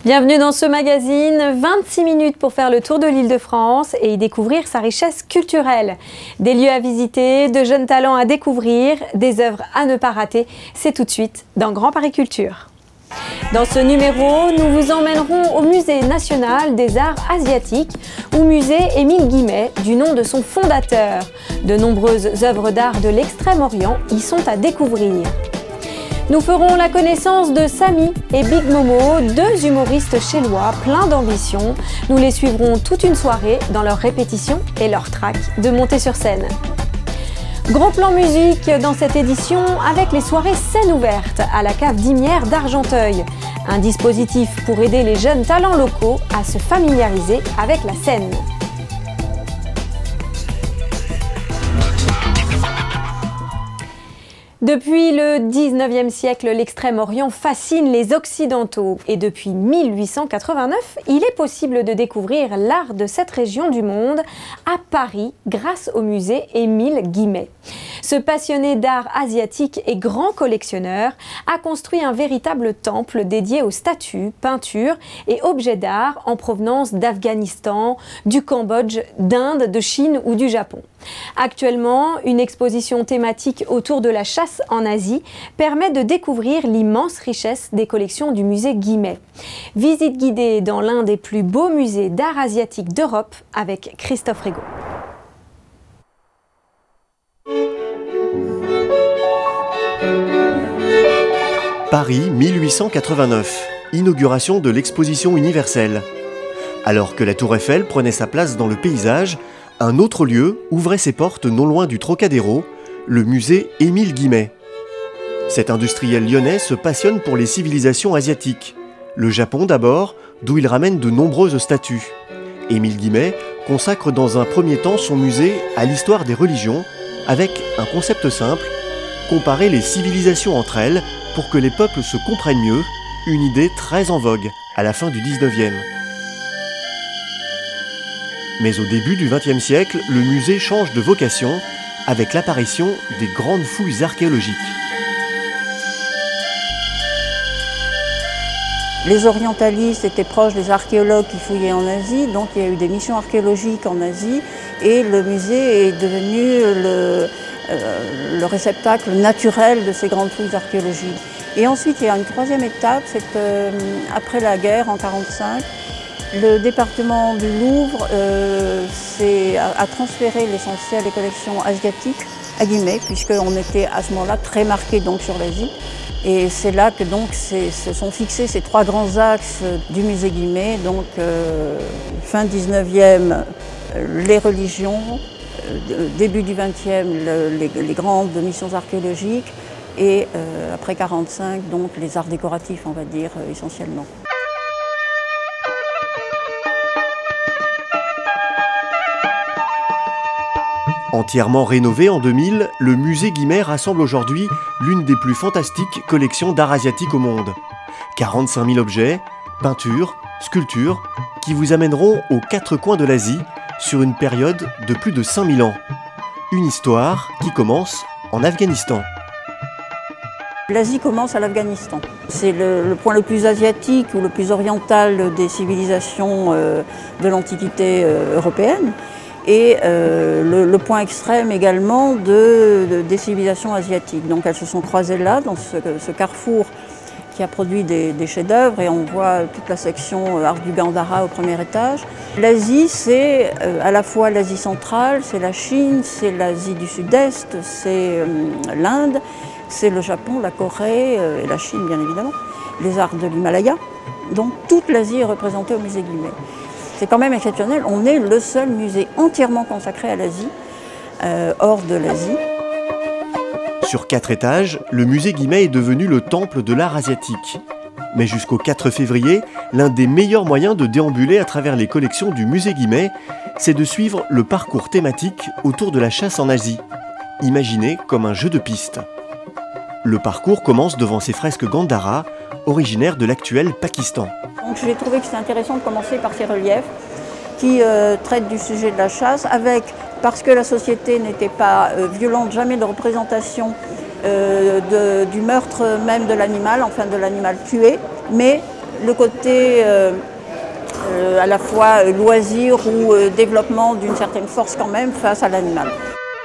Bienvenue dans ce magazine, 26 minutes pour faire le tour de l'Île-de-France et y découvrir sa richesse culturelle. Des lieux à visiter, de jeunes talents à découvrir, des œuvres à ne pas rater, c'est tout de suite dans Grand Paris Culture. Dans ce numéro, nous vous emmènerons au Musée national des arts asiatiques, ou musée Émile Guimet, du nom de son fondateur. De nombreuses œuvres d'art de l'Extrême-Orient y sont à découvrir. Nous ferons la connaissance de Samy et Big Momo, deux humoristes chélois pleins d'ambition. Nous les suivrons toute une soirée dans leurs répétitions et leur trac de monter sur scène. Gros plan musique dans cette édition avec les soirées scène ouverte à la cave d'Imière d'Argenteuil. Un dispositif pour aider les jeunes talents locaux à se familiariser avec la scène. Depuis le 19e siècle, l'Extrême-Orient fascine les Occidentaux et depuis 1889, il est possible de découvrir l'art de cette région du monde à Paris grâce au musée Émile Guimet. Ce passionné d'art asiatique et grand collectionneur a construit un véritable temple dédié aux statues, peintures et objets d'art en provenance d'Afghanistan, du Cambodge, d'Inde, de Chine ou du Japon. Actuellement, une exposition thématique autour de la chasse en Asie permet de découvrir l'immense richesse des collections du musée Guimet. Visite guidée dans l'un des plus beaux musées d'art asiatique d'Europe avec Christophe Rigaud. Paris 1889, inauguration de l'exposition universelle. Alors que la Tour Eiffel prenait sa place dans le paysage, un autre lieu ouvrait ses portes non loin du Trocadéro, le musée Émile Guimet. Cet industriel lyonnais se passionne pour les civilisations asiatiques. Le Japon d'abord, d'où il ramène de nombreuses statues. Émile Guimet consacre dans un premier temps son musée à l'histoire des religions, avec un concept simple, comparer les civilisations entre elles pour que les peuples se comprennent mieux, une idée très en vogue à la fin du 19e. Mais au début du XXe siècle, le musée change de vocation avec l'apparition des grandes fouilles archéologiques. Les orientalistes étaient proches des archéologues qui fouillaient en Asie, donc il y a eu des missions archéologiques en Asie et le musée est devenu le réceptacle naturel de ces grandes fouilles archéologiques. Et ensuite, il y a une troisième étape, c'est après la guerre, en 1945, le département du Louvre a transféré l'essentiel des collections asiatiques à Guimet, puisqu'on était à ce moment-là très marqué donc, sur l'Asie. Et c'est là que donc, se sont fixés ces trois grands axes du musée Guimet. Donc, fin 19e, les religions, début du 20e, les grandes missions archéologiques, et après 1945, donc les arts décoratifs, on va dire, essentiellement. Entièrement rénové en 2000, le musée Guimet rassemble aujourd'hui l'une des plus fantastiques collections d'art asiatique au monde. 45 000 objets, peintures, sculptures, qui vous amèneront aux quatre coins de l'Asie sur une période de plus de 5000 ans. Une histoire qui commence en Afghanistan. L'Asie commence à l'Afghanistan. C'est le point le plus asiatique ou le plus oriental des civilisations de l'Antiquité européenne. Et le point extrême également des civilisations asiatiques. Donc elles se sont croisées là, dans ce carrefour qui a produit des chefs-d'œuvre, et on voit toute la section art du Gandhara au premier étage. L'Asie, c'est à la fois l'Asie centrale, c'est la Chine, c'est l'Asie du Sud-Est, c'est l'Inde, c'est le Japon, la Corée et la Chine bien évidemment, les arts de l'Himalaya. Donc toute l'Asie est représentée au musée Guimet. C'est quand même exceptionnel, on est le seul musée entièrement consacré à l'Asie, hors de l'Asie. Sur 4 étages, le musée Guimet est devenu le temple de l'art asiatique. Mais jusqu'au 4 février, l'un des meilleurs moyens de déambuler à travers les collections du musée Guimet, c'est de suivre le parcours thématique autour de la chasse en Asie, imaginé comme un jeu de piste. Le parcours commence devant ces fresques Gandhara, originaires de l'actuel Pakistan. Donc j'ai trouvé que c'était intéressant de commencer par ces reliefs qui traitent du sujet de la chasse, parce que la société n'était pas violente, jamais de représentation du meurtre même de l'animal, enfin de l'animal tué, mais le côté à la fois loisir ou développement d'une certaine force quand même face à l'animal.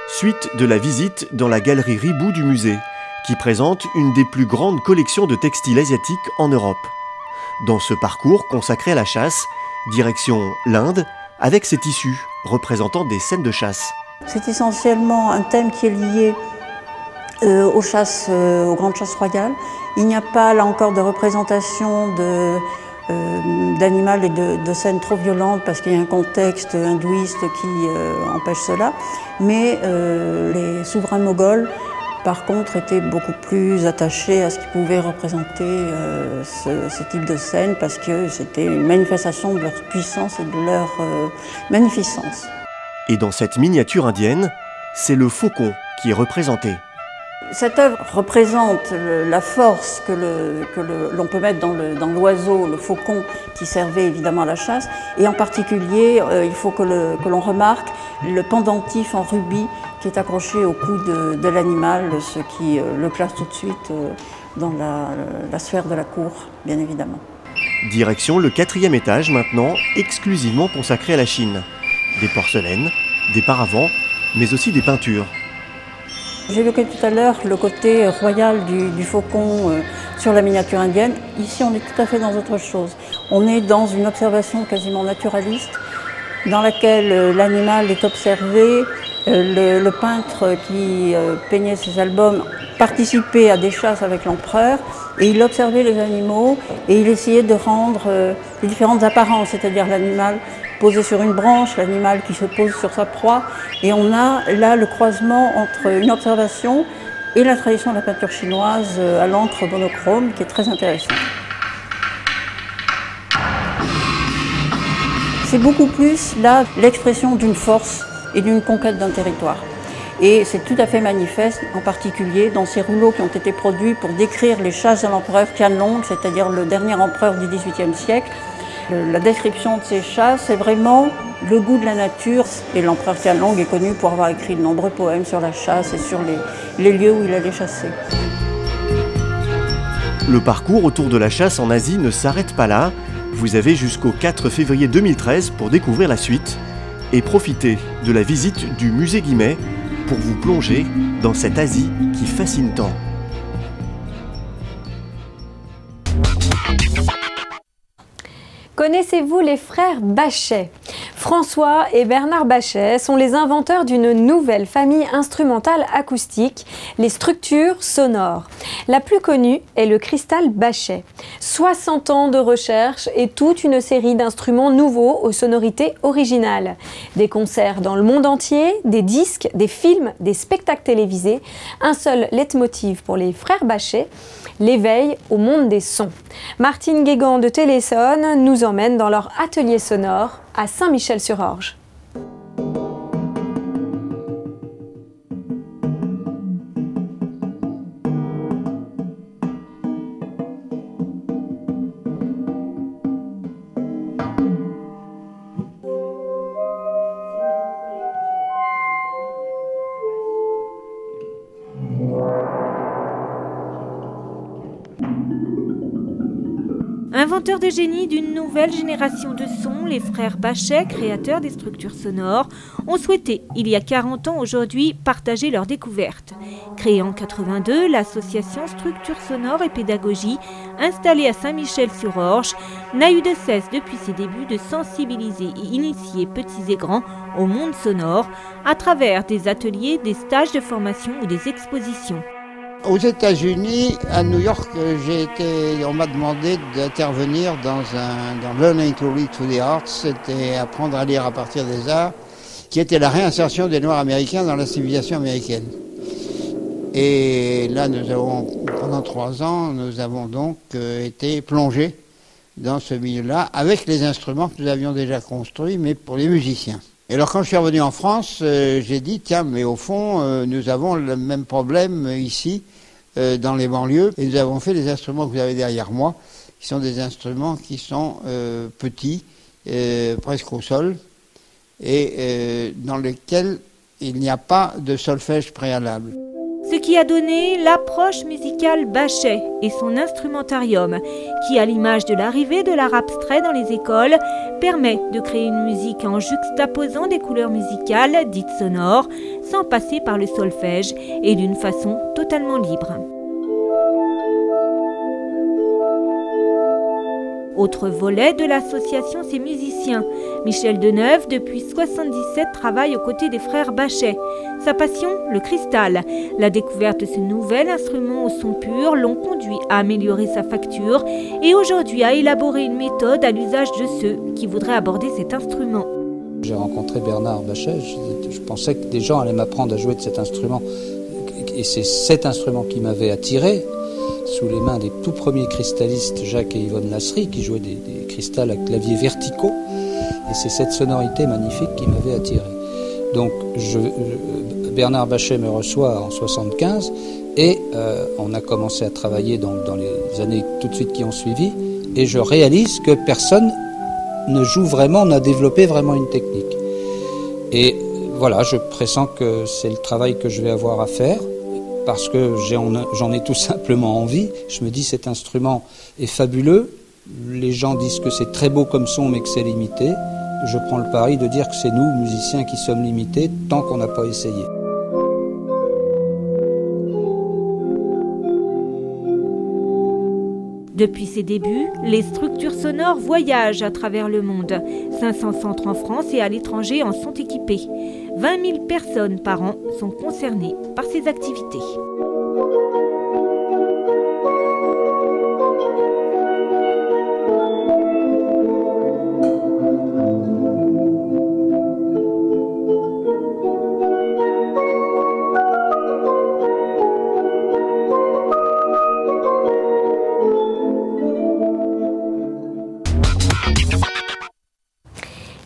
Suite de la visite dans la galerie Ribou du musée, qui présente une des plus grandes collections de textiles asiatiques en Europe. Dans ce parcours consacré à la chasse, direction l'Inde, avec ses tissus représentant des scènes de chasse. C'est essentiellement un thème qui est lié aux grandes chasses royales. Il n'y a pas là encore de représentation d'animal et de scènes trop violentes parce qu'il y a un contexte hindouiste qui empêche cela. Mais les souverains moghols, par contre, étaient beaucoup plus attachés à ce qui pouvait représenter ce type de scène parce que c'était une manifestation de leur puissance et de leur magnificence. Et dans cette miniature indienne, c'est le faucon qui est représenté. Cette œuvre représente la force que l'on peut mettre dans l'oiseau, le faucon, qui servait évidemment à la chasse. Et en particulier, il faut que l'on remarque le pendentif en rubis qui est accroché au cou de l'animal, ce qui le classe tout de suite dans la sphère de la cour, bien évidemment. Direction le 4e étage maintenant, exclusivement consacré à la Chine. Des porcelaines, des paravents, mais aussi des peintures. J'évoquais tout à l'heure le côté royal du faucon sur la miniature indienne. Ici, on est tout à fait dans autre chose. On est dans une observation quasiment naturaliste, dans laquelle l'animal est observé. Le peintre qui peignait ses albums participait à des chasses avec l'empereur et il observait les animaux et il essayait de rendre les différentes apparences, c'est-à-dire l'animal posé sur une branche, l'animal qui se pose sur sa proie. Et on a là le croisement entre une observation et la tradition de la peinture chinoise à l'encre monochrome qui est très intéressante. C'est beaucoup plus là l'expression d'une force et d'une conquête d'un territoire. Et c'est tout à fait manifeste, en particulier dans ces rouleaux qui ont été produits pour décrire les chasses de l'empereur Qianlong, c'est-à-dire le dernier empereur du XVIIIe siècle. La description de ces chasses, c'est vraiment le goût de la nature. Et l'empereur Qianlong est connu pour avoir écrit de nombreux poèmes sur la chasse et sur les lieux où il allait chasser. Le parcours autour de la chasse en Asie ne s'arrête pas là. Vous avez jusqu'au 4 février 2013 pour découvrir la suite et profiter de la visite du musée Guimet pour vous plonger dans cette Asie qui fascine tant. Connaissez-vous les frères Bachet ? François et Bernard Bachet sont les inventeurs d'une nouvelle famille instrumentale acoustique, les structures sonores. La plus connue est le cristal Bachet. 60 ans de recherche et toute une série d'instruments nouveaux aux sonorités originales. Des concerts dans le monde entier, des disques, des films, des spectacles télévisés. Un seul leitmotiv pour les frères Bachet, l'éveil au monde des sons. Martine Guégan de Téléson nous emmène dans leur atelier sonore à Saint-Michel-sur-Orge. Inventeurs de génie d'une nouvelle génération de sons, les frères Bachet, créateurs des structures sonores, ont souhaité, il y a 40 ans aujourd'hui, partager leur découverte. Créée en 82, l'association Structures sonores et pédagogie, installée à Saint-Michel-sur-Orge, n'a eu de cesse depuis ses débuts de sensibiliser et initier petits et grands au monde sonore à travers des ateliers, des stages de formation ou des expositions. Aux États-Unis, à New York, on m'a demandé d'intervenir dans Learning to Read to the Arts, c'était apprendre à lire à partir des arts, qui était la réinsertion des Noirs américains dans la civilisation américaine. Et là, pendant 3 ans, nous avons donc été plongés dans ce milieu-là, avec les instruments que nous avions déjà construits, mais pour les musiciens. Et alors quand je suis revenu en France, j'ai dit, tiens, mais au fond, nous avons le même problème ici, dans les banlieues, et nous avons fait les instruments que vous avez derrière moi, qui sont des instruments qui sont petits, presque au sol, et dans lesquels il n'y a pas de solfège préalable. Ce qui a donné l'approche musicale Bachet et son instrumentarium, qui, à l'image de l'arrivée de l'art abstrait dans les écoles, permet de créer une musique en juxtaposant des couleurs musicales dites sonores, sans passer par le solfège et d'une façon totalement libre. Autre volet de l'association, ses musiciens. Michel Deneuve, depuis 1977, travaille aux côtés des frères Bachet. Sa passion, le cristal. La découverte de ce nouvel instrument au son pur l'ont conduit à améliorer sa facture et aujourd'hui à élaborer une méthode à l'usage de ceux qui voudraient aborder cet instrument. J'ai rencontré Bernard Bachet, je pensais que des gens allaient m'apprendre à jouer de cet instrument. Et c'est cet instrument qui m'avait attiré, sous les mains des tout premiers cristallistes Jacques et Yvonne Lasserie, qui jouaient des cristals à clavier verticaux. Et c'est cette sonorité magnifique qui m'avait attiré. Donc Bernard Bachet me reçoit en 1975 et on a commencé à travailler dans les années tout de suite qui ont suivi. Et je réalise que personne ne joue vraiment, n'a développé vraiment une technique. Et voilà, je pressens que c'est le travail que je vais avoir à faire. Parce que j'en ai tout simplement envie. Je me dis cet instrument est fabuleux. Les gens disent que c'est très beau comme son mais que c'est limité. Je prends le pari de dire que c'est nous, musiciens, qui sommes limités tant qu'on n'a pas essayé. Depuis ses débuts, les structures sonores voyagent à travers le monde. 500 centres en France et à l'étranger en sont équipés. 20 000 personnes par an sont concernées par ces activités.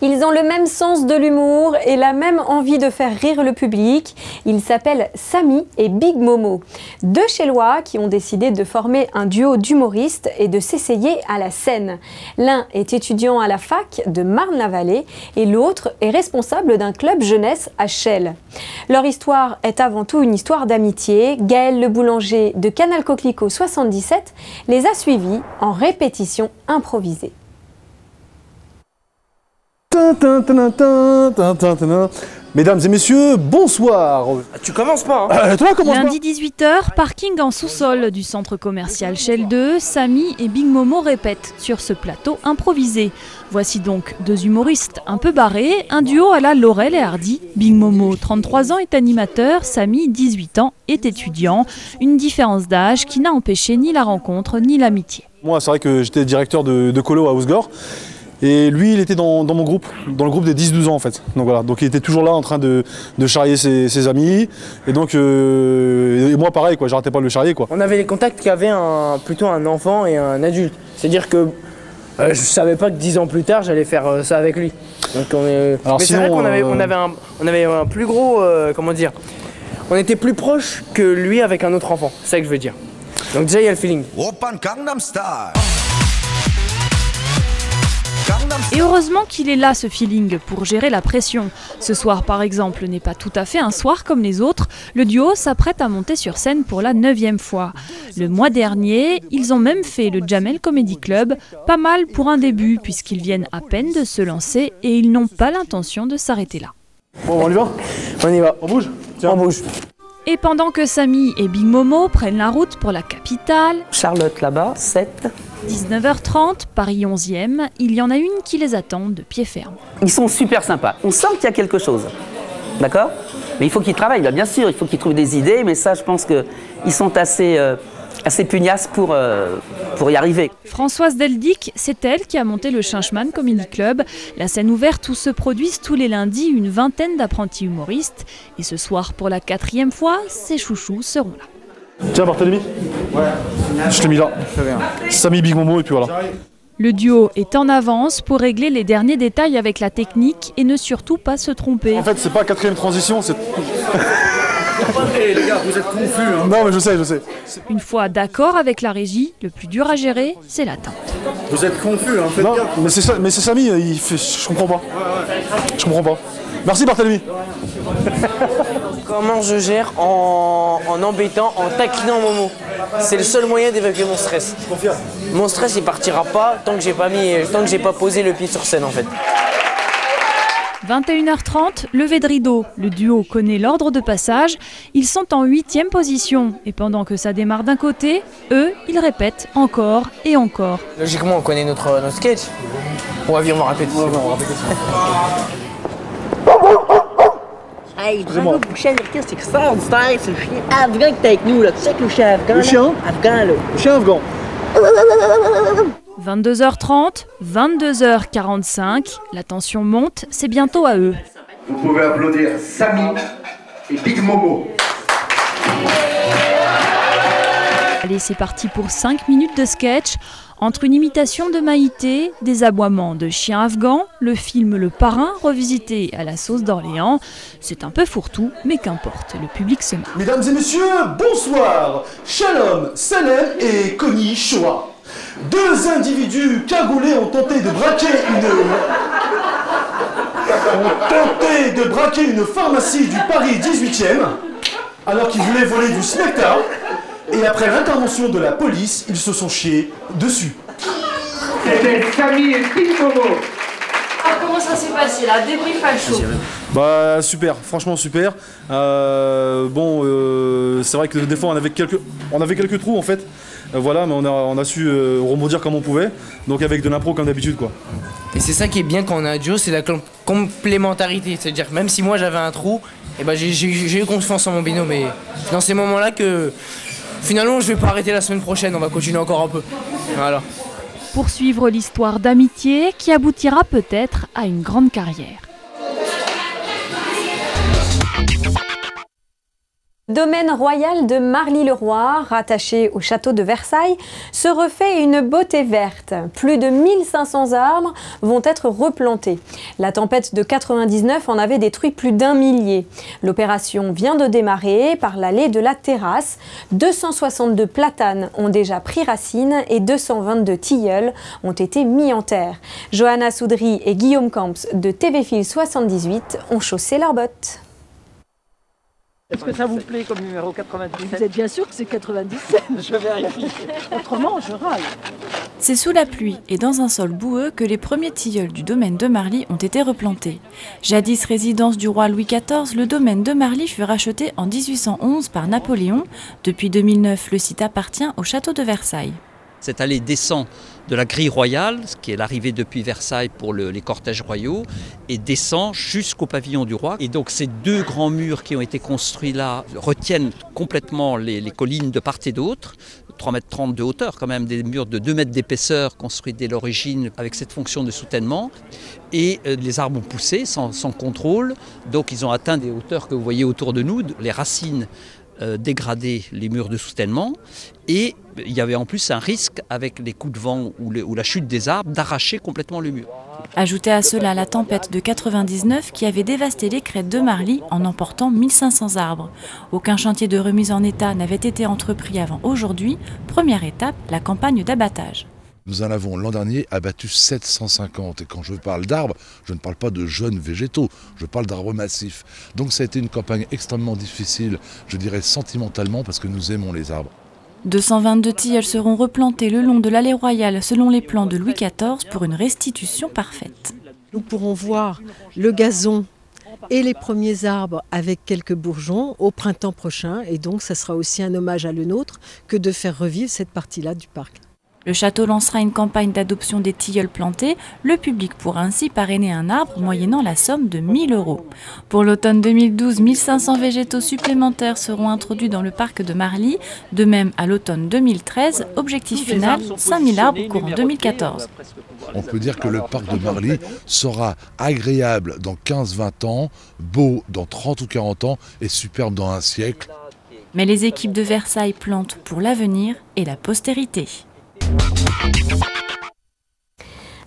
Ils ont le même sens de l'humour et la même envie de faire rire le public. Ils s'appellent Samy et Big Momo, deux Chélois qui ont décidé de former un duo d'humoristes et de s'essayer à la scène. L'un est étudiant à la fac de Marne-la-Vallée et l'autre est responsable d'un club jeunesse à Chelles. Leur histoire est avant tout une histoire d'amitié. Gaël Le Boulanger de Canal Coquelicot 77 les a suivis en répétition improvisée. Mesdames et messieurs, bonsoir. Tu commences pas, hein. Toi, commence Lundi 18h, parking en sous-sol du centre commercial Shell 2, Samy et Big Momo répètent sur ce plateau improvisé. Voici donc deux humoristes un peu barrés, un duo à la Laurel et Hardy. Big Momo, 33 ans, est animateur, Samy, 18 ans, est étudiant. Une différence d'âge qui n'a empêché ni la rencontre ni l'amitié. Moi, c'est vrai que j'étais directeur de colo à Housegor. Et lui, il était dans mon groupe, dans le groupe des 10-12 ans en fait. Donc voilà, donc il était toujours là en train de charrier ses amis. Et donc, et moi pareil, quoi, j'arrêtais pas de le charrier, quoi. On avait les contacts qu'avaient plutôt un enfant et un adulte. C'est-à-dire que je savais pas que 10 ans plus tard, j'allais faire ça avec lui. Donc Alors, mais sinon, c'est vrai qu'on avait un plus gros, comment dire, on était plus proche que lui avec un autre enfant. C'est ça que je veux dire. Donc déjà, il y a le feeling. Et heureusement qu'il est là, ce feeling, pour gérer la pression. Ce soir, par exemple, n'est pas tout à fait un soir comme les autres. Le duo s'apprête à monter sur scène pour la 9e fois. Le mois dernier, ils ont même fait le Jamel Comedy Club. Pas mal pour un début, puisqu'ils viennent à peine de se lancer et ils n'ont pas l'intention de s'arrêter là. Bon, on y va ? On y va. On bouge ? Tiens. On bouge. Et pendant que Samy et Big Momo prennent la route pour la capitale, Charlotte là-bas, 7. 19h30, Paris 11e, il y en a une qui les attend de pied ferme. Ils sont super sympas. On sent qu'il y a quelque chose. D'accord ? Mais il faut qu'ils travaillent, bien sûr. Il faut qu'ils trouvent des idées. Mais ça, je pense qu'ils sont assez pugnaces pour y arriver. Françoise Deldic, c'est elle qui a monté le Chinchman Comedy Club. La scène ouverte où se produisent tous les lundis une vingtaine d'apprentis humoristes. Et ce soir, pour la 4e fois, ces chouchous seront là. Tiens, Barthélemy ? Ouais. Je t'ai mis là. Très bien. Samy, Big Momo, et puis voilà. Le duo est en avance pour régler les derniers détails avec la technique et ne surtout pas se tromper. En fait, c'est pas 4e transition, c'est... Hey, les gars, vous êtes confus, hein. Non, mais je sais. Une fois d'accord avec la régie, le plus dur à gérer, c'est l'attente. Vous êtes confus, hein, faites non, gaffe. mais c'est Samy, je comprends pas. Je comprends pas. Merci Barthélemy. Comment je gère en embêtant, en taquinant Momo. C'est le seul moyen d'évacuer mon stress. Mon stress il partira pas tant que j'ai pas posé le pied sur scène en fait. 21h30, levé de rideau. Le duo connaît l'ordre de passage. Ils sont en 8e position. Et pendant que ça démarre d'un côté, eux, ils répètent encore et encore. Logiquement, on connaît notre sketch. On va vivre en répétition. Hey, Drago Bouchel, c'est extraordinaire, c'est le chien afghan qui est avec nous, là. Tu sais que le chien afghan, le chien afghan, là. Le chien afghan. 22h30, 22h45, la tension monte, c'est bientôt à eux. Vous pouvez applaudir Samy et Big Momo. Allez, c'est parti pour 5 minutes de sketch. Entre une imitation de Maïté, des aboiements de chiens afghans, le film Le Parrain revisité à la sauce d'Orléans. C'est un peu fourre-tout, mais qu'importe, le public se marre. Mesdames et messieurs, bonsoir. Shalom, Salem et Koni Shoah. Deux individus cagoulés ont tenté de braquer une pharmacie du Paris 18e, alors qu'ils voulaient voler du spectacle. Et après l'intervention de la police, ils se sont chiés dessus. C'était Samy et Big Momo. Ah, comment ça s'est passé là? Débrief à chaud. Bah super, franchement super. C'est vrai que des fois on avait quelques trous en fait. Voilà, mais on a su rebondir comme on pouvait. Donc avec de l'impro comme d'habitude quoi. Et c'est ça qui est bien quand on a un duo, c'est la complémentarité. C'est-à-dire que même si moi j'avais un trou, et ben j'ai eu confiance en mon binôme. Et dans ces moments-là que finalement je vais pas arrêter la semaine prochaine, on va continuer encore un peu. Voilà. Poursuivre l'histoire d'amitié qui aboutira peut-être à une grande carrière. Domaine royal de Marly-le-Roi, rattaché au château de Versailles, se refait une beauté verte. Plus de 1500 arbres vont être replantés. La tempête de 99 en avait détruit plus d'1 millier. L'opération vient de démarrer par l'allée de la Terrasse. 262 platanes ont déjà pris racine et 222 tilleuls ont été mis en terre. Johanna Soudry et Guillaume Camps de TV Fil 78 ont chaussé leurs bottes. Est-ce que ça vous plaît comme numéro 97? Vous êtes bien sûr que c'est 97? Je vérifie. Autrement, je râle. C'est sous la pluie et dans un sol boueux que les premiers tilleuls du domaine de Marly ont été replantés. Jadis résidence du roi Louis XIV, le domaine de Marly fut racheté en 1811 par Napoléon. Depuis 2009, le site appartient au château de Versailles. Cette allée descend de la grille royale, ce qui est l'arrivée depuis Versailles pour les cortèges royaux, et descend jusqu'au pavillon du roi. Et donc ces deux grands murs qui ont été construits là retiennent complètement les collines de part et d'autre. 3,30 m de hauteur quand même, des murs de 2 mètres d'épaisseur construits dès l'origine avec cette fonction de soutènement. Et les arbres ont poussé sans contrôle, donc ils ont atteint des hauteurs que vous voyez autour de nous, les racines dégrader les murs de soutènement, et il y avait en plus un risque avec les coups de vent ou la chute des arbres d'arracher complètement le mur. Ajoutez à cela la tempête de 99 qui avait dévasté les crêtes de Marly en emportant 1500 arbres. Aucun chantier de remise en état n'avait été entrepris avant aujourd'hui. Première étape, la campagne d'abattage. Nous en avons l'an dernier abattu 750. Et quand je parle d'arbres, je ne parle pas de jeunes végétaux, je parle d'arbres massifs. Donc ça a été une campagne extrêmement difficile, je dirais sentimentalement, parce que nous aimons les arbres. 222 tilleuls seront replantés le long de l'allée royale selon les plans de Louis XIV pour une restitution parfaite. Nous pourrons voir le gazon et les premiers arbres avec quelques bourgeons au printemps prochain. Et donc ça sera aussi un hommage à le nôtre que de faire revivre cette partie-là du parc. Le château lancera une campagne d'adoption des tilleuls plantés. Le public pourra ainsi parrainer un arbre moyennant la somme de 1 000 €. Pour l'automne 2012, 1500 végétaux supplémentaires seront introduits dans le parc de Marly. De même, à l'automne 2013, objectif final, 5000 arbres courant 2014. On peut dire que le parc de Marly sera agréable dans 15-20 ans, beau dans 30 ou 40 ans et superbe dans un siècle. Mais les équipes de Versailles plantent pour l'avenir et la postérité.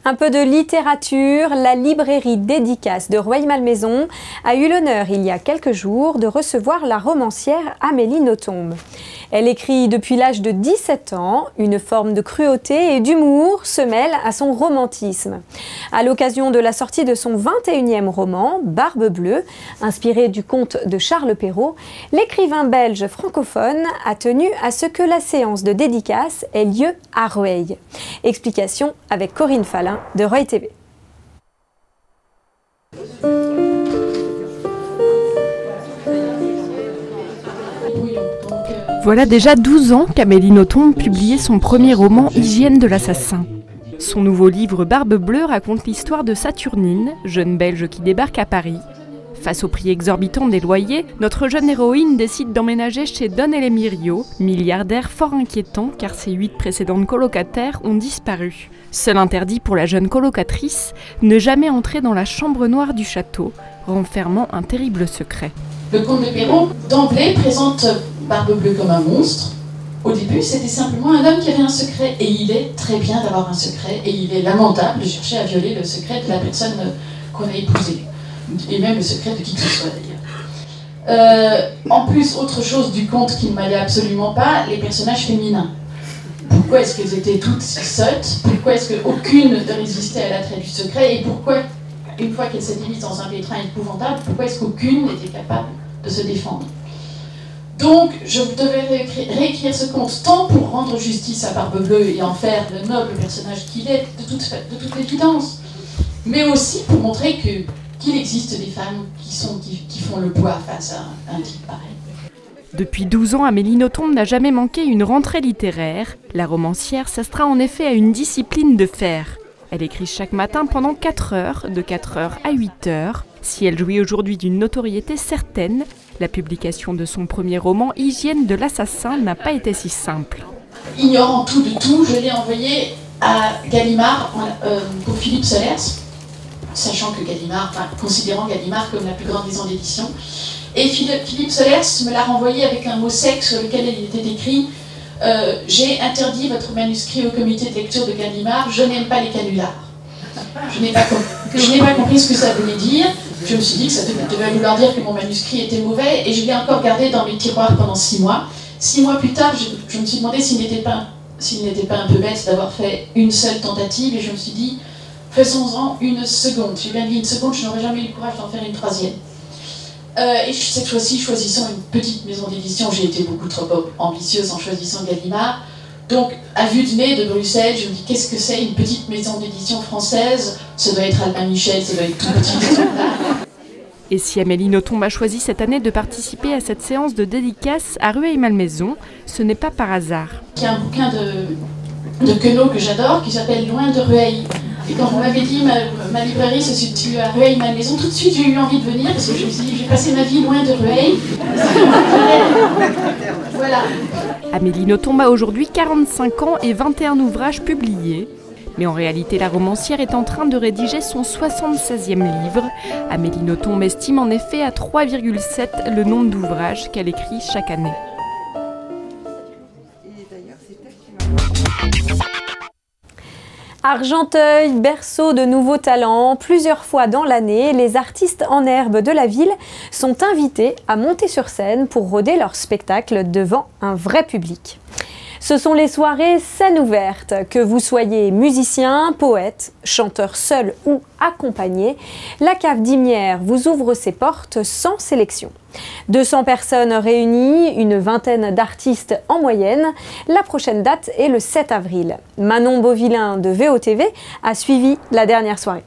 Un peu de littérature, la librairie Dédicace de Rueil-Malmaison a eu l'honneur il y a quelques jours de recevoir la romancière Amélie Nothomb. Elle écrit depuis l'âge de 17 ans. Une forme de cruauté et d'humour se mêle à son romantisme. À l'occasion de la sortie de son 21e roman, Barbe Bleue, inspiré du conte de Charles Perrault, l'écrivain belge francophone a tenu à ce que la séance de dédicace ait lieu à Rueil. Explication avec Corinne Fallin de Rueil TV. Voilà déjà 12 ans qu'Amélie Nothomb publiait son premier roman Hygiène de l'assassin. Son nouveau livre Barbe Bleue raconte l'histoire de Saturnine, jeune Belge qui débarque à Paris. Face au prix exorbitant des loyers, notre jeune héroïne décide d'emménager chez Don Elemirio, milliardaire fort inquiétant car ses 8 précédentes colocataires ont disparu. Seul interdit pour la jeune colocatrice, ne jamais entrer dans la chambre noire du château, renfermant un terrible secret. Le comte de Perrault, d'emblée, présente Barbe Bleue comme un monstre. Au début, c'était simplement un homme qui avait un secret, et il est très bien d'avoir un secret, et il est lamentable de chercher à violer le secret de la personne qu'on a épousée, et même le secret de qui que ce soit d'ailleurs. En plus, autre chose du conte qui ne m'allait absolument pas, les personnages féminins. Pourquoi est-ce qu'elles étaient toutes si sottes? Pourquoi est-ce qu'aucune ne résistait à l'attrait du secret? Et pourquoi, une fois qu'elles s'étaient mises dans un pétrin épouvantable, pourquoi est-ce qu'aucune n'était capable de se défendre? Donc, je devais réécrire ce conte tant pour rendre justice à Barbe Bleue et en faire le noble personnage qu'il est, de toute évidence, mais aussi pour montrer qu'il existe des femmes qui font le poids face à un type pareil. Depuis 12 ans, Amélie Nothomb n'a jamais manqué une rentrée littéraire. La romancière s'astreint en effet à une discipline de fer. Elle écrit chaque matin pendant 4 heures, de 4 heures à 8 heures. Si elle jouit aujourd'hui d'une notoriété certaine, la publication de son premier roman, Hygiène de l'assassin, n'a pas été si simple. Ignorant tout de tout, je l'ai envoyé à Gallimard pour Philippe Solers, sachant que Gallimard, considérant Gallimard comme la plus grande maison d'édition. Et Philippe Solers me l'a renvoyé avec un mot sec sur lequel il était écrit « J'ai interdit votre manuscrit au comité de lecture de Gallimard, je n'aime pas les canulars ». Je n'ai pas compris ce que ça voulait dire. Je me suis dit que ça devait vouloir dire que mon manuscrit était mauvais et je l'ai encore gardé dans mes tiroirs pendant 6 mois. 6 mois plus tard, je me suis demandé s'il n'était pas un peu bête d'avoir fait une seule tentative et je me suis dit, faisons-en une seconde. J'ai bien dit une seconde, je n'aurais jamais eu le courage d'en faire une troisième. Et cette fois-ci, choisissant une petite maison d'édition, j'ai été beaucoup trop ambitieuse en choisissant Gallimard. Donc, à vue de nez de Bruxelles, je me dis, qu'est-ce que c'est une petite maison d'édition française? Ça doit être Albin Michel, ça doit être tout petit. Et si Amélie Nothomb a choisi cette année de participer à cette séance de dédicace à Rueil-Malmaison, ce n'est pas par hasard. Il y a un bouquin de Queneau que j'adore, qui s'appelle Loin de Rueil. Et quand vous m'avez dit ma librairie se situe à Rueil-Malmaison, tout de suite j'ai eu envie de venir parce que je me suis dit, j'ai passé ma vie loin de Rueil. Voilà. Amélie Nothomb a aujourd'hui 45 ans et 21 ouvrages publiés. Mais en réalité, la romancière est en train de rédiger son 76e livre. Amélie Nothomb estime en effet à 3,7 le nombre d'ouvrages qu'elle écrit chaque année. Argenteuil, berceau de nouveaux talents, plusieurs fois dans l'année, les artistes en herbe de la ville sont invités à monter sur scène pour rôder leur spectacle devant un vrai public. Ce sont les soirées scène ouverte. Que vous soyez musicien, poète, chanteur seul ou accompagné, la cave d'Imières vous ouvre ses portes sans sélection. 200 personnes réunies, une vingtaine d'artistes en moyenne. La prochaine date est le 7 avril. Manon Beauvillain de VOTV a suivi la dernière soirée.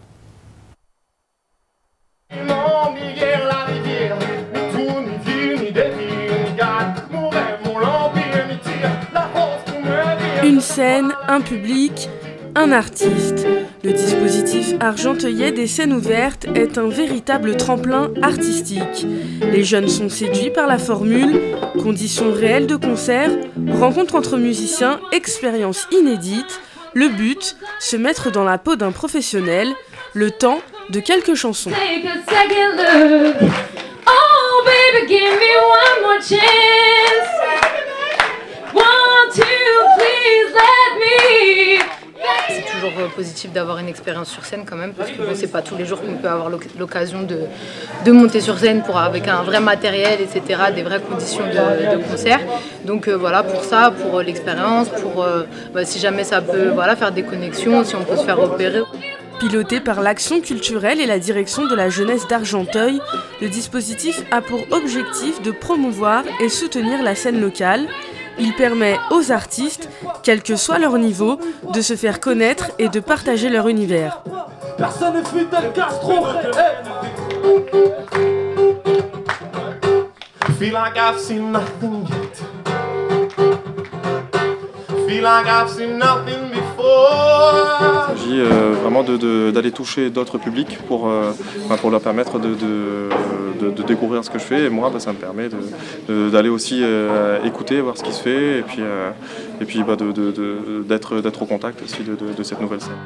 Une scène, un public, un artiste. Le dispositif argenteuilais des scènes ouvertes est un véritable tremplin artistique. Les jeunes sont séduits par la formule, conditions réelles de concert, rencontre entre musiciens, expérience inédite. Le but, se mettre dans la peau d'un professionnel, le temps de quelques chansons. Oh baby, give me one more chance. 1, 2, please let me. C'est toujours positif d'avoir une expérience sur scène quand même, parce que bon, c'est pas tous les jours qu'on peut avoir l'occasion de monter sur scène avec un vrai matériel, etc., des vraies conditions de concert. Donc voilà, pour ça, pour l'expérience, pour si jamais ça peut faire des connexions, si on peut se faire repérer. Piloté par l'Action culturelle et la direction de la jeunesse d'Argenteuil, le dispositif a pour objectif de promouvoir et soutenir la scène locale. Il permet aux artistes, quel que soit leur niveau, de se faire connaître et de partager leur univers. Personne ne fuit tel Castro. Feel like I've seen nothing yet. Feel like I've seen nothing before. Il s'agit vraiment d'aller toucher d'autres publics pour leur permettre de découvrir ce que je fais. Et moi, ça me permet d'aller aussi écouter, voir ce qui se fait, et puis d'être au contact aussi de cette nouvelle scène.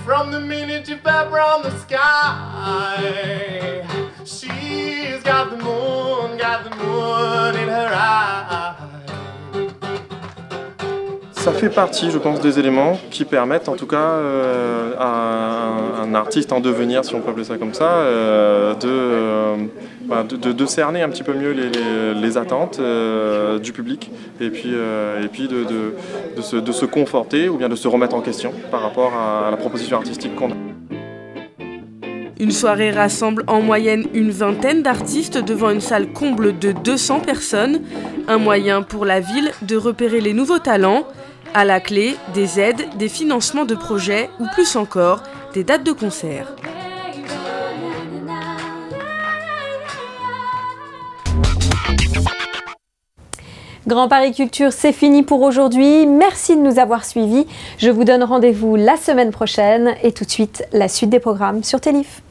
From the minute you fell from the sky, she's got the moon in her eye. Ça fait partie, je pense, des éléments qui permettent, en tout cas, à un artiste en devenir, si on peut appeler ça comme ça, de cerner un petit peu mieux les attentes du public, et puis de se conforter ou bien de se remettre en question par rapport à la proposition artistique qu'on a. Une soirée rassemble en moyenne une vingtaine d'artistes devant une salle comble de 200 personnes, un moyen pour la ville de repérer les nouveaux talents. À la clé, des aides, des financements de projets ou plus encore, des dates de concert. Grand Paris Culture, c'est fini pour aujourd'hui. Merci de nous avoir suivis. Je vous donne rendez-vous la semaine prochaine et tout de suite la suite des programmes sur Télif.